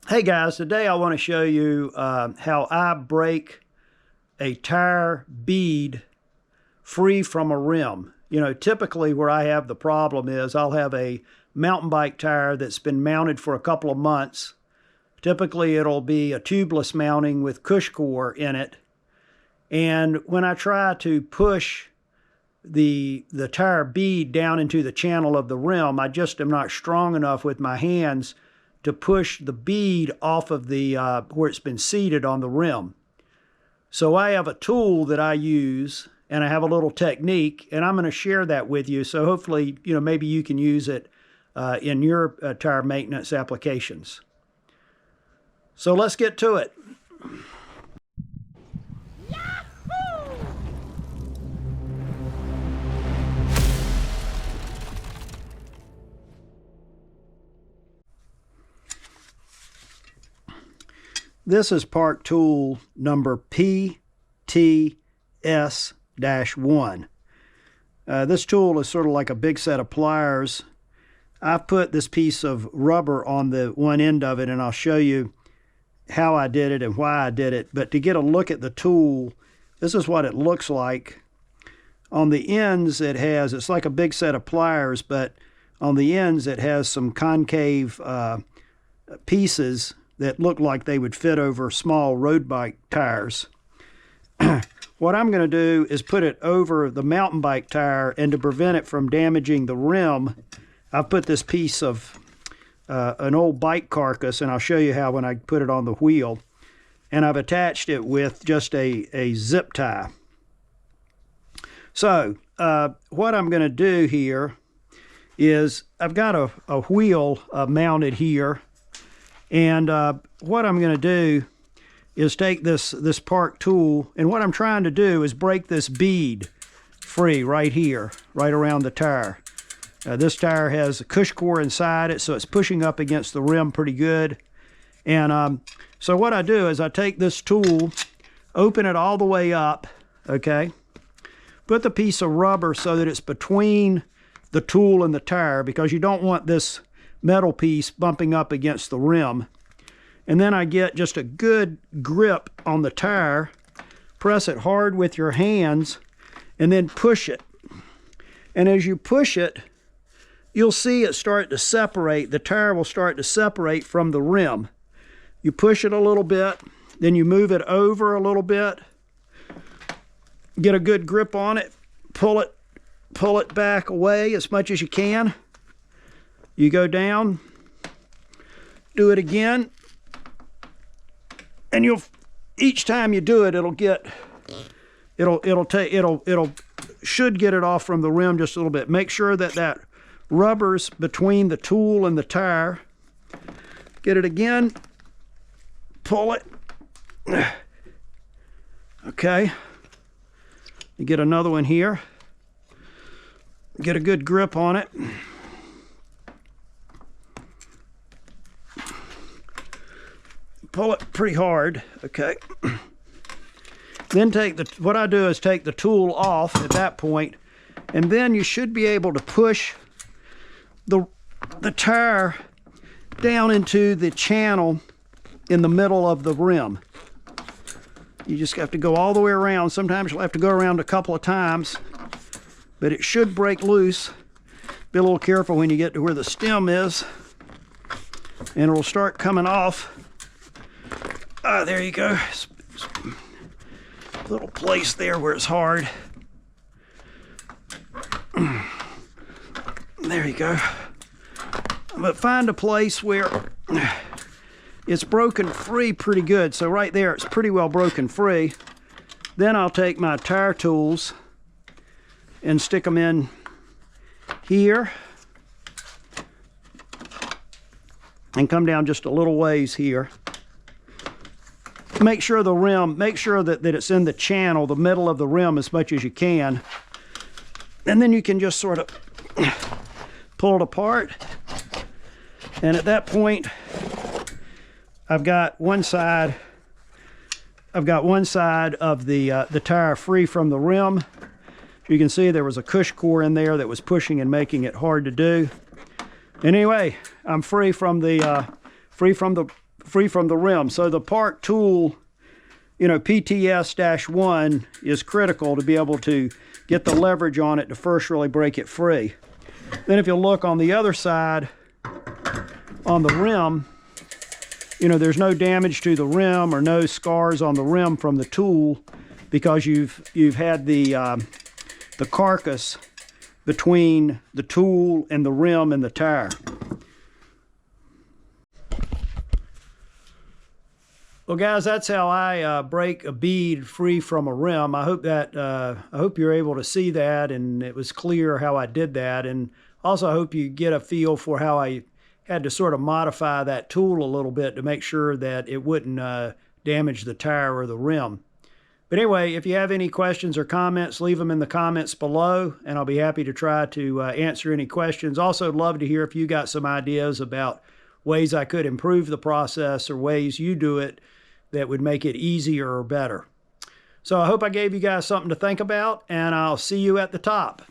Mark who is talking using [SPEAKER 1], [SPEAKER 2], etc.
[SPEAKER 1] Hey guys, today I want to show you how I break a tire bead free from a rim. You know, typically where I have the problem is I'll have a mountain bike tire that's been mounted for a couple of months. Typically it'll be a tubeless mounting with cushcore in it. And when I try to push the tire bead down into the channel of the rim, I just am not strong enough with my hands to push the bead off of the where it's been seated on the rim. So I have a tool that I use, and I have a little technique, and I'm going to share that with you. So hopefully, you know, maybe you can use it in your tire maintenance applications. So let's get to it. This is Park Tool number PFS-1. This tool is sort of like a big set of pliers. I've put this piece of rubber on the one end of it, and I'll show you how I did it and why I did it. But to get a look at the tool, this is what it looks like. On the ends it's like a big set of pliers, but on the ends it has some concave pieces that look like they would fit over small road bike tires. What I'm going to do is put it over the mountain bike tire, and to prevent it from damaging the rim, I've put this piece of an old bike carcass, and I'll show you how when I put it on the wheel, and I've attached it with just a zip tie. So what I'm going to do here is I've got a wheel mounted here. And what I'm going to do is take this Park tool, and what I'm trying to do is break this bead free right here, right around the tire. This tire has a cushcore inside it, so it's pushing up against the rim pretty good. And so what I do is I take this tool, open it all the way up, okay? Put the piece of rubber so that it's between the tool and the tire, because you don't want this metal piece bumping up against the rim. And then I get just a good grip on the tire, press it hard with your hands, and then push it. And as you push it, you'll see it start to separate. The tire will start to separate from the rim. You push it a little bit, then you move it over a little bit, get a good grip on it, pull it back away as much as you can. You go down, do it again, and each time you do it, it'll should get it off from the rim just a little bit. Make sure that rubber's between the tool and the tire. Get it again, pull it. Okay, you get another one here. Get a good grip on it. Pull it pretty hard, okay? Then what I do is take the tool off at that point, and then you should be able to push the tire down into the channel in the middle of the rim. You just have to go all the way around. Sometimes you'll have to go around a couple of times, but it should break loose. Be a little careful when you get to where the stem is, and it'll start coming off. There you go. Little place there where it's hard. There you go. But find a place where it's broken free pretty good. So right there, it's pretty well broken free. Then I'll take my tire tools and stick them in here and come down just a little ways here. Make sure that it's in the channel, the middle of the rim, as much as you can. And then you can just sort of pull it apart. And at that point, I've got one side of the tire free from the rim. You can see there was a cushcore in there that was pushing and making it hard to do. Anyway, I'm free from the free from the rim. So the Park Tool, you know, PFS-1 is critical to be able to get the leverage on it to first really break it free. Then if you look on the other side, on the rim, you know, there's no damage to the rim or no scars on the rim from the tool because you've had the carcass between the tool and the rim and the tire. Well, guys, that's how I break a bead free from a rim. I hope you're able to see that, and it was clear how I did that. And also, I hope you get a feel for how I had to sort of modify that tool a little bit to make sure that it wouldn't damage the tire or the rim. But anyway, if you have any questions or comments, leave them in the comments below, and I'll be happy to try to answer any questions. Also, I'd love to hear if you got some ideas about ways I could improve the process or ways you do it that would make it easier or better. So I hope I gave you guys something to think about, and I'll see you at the top.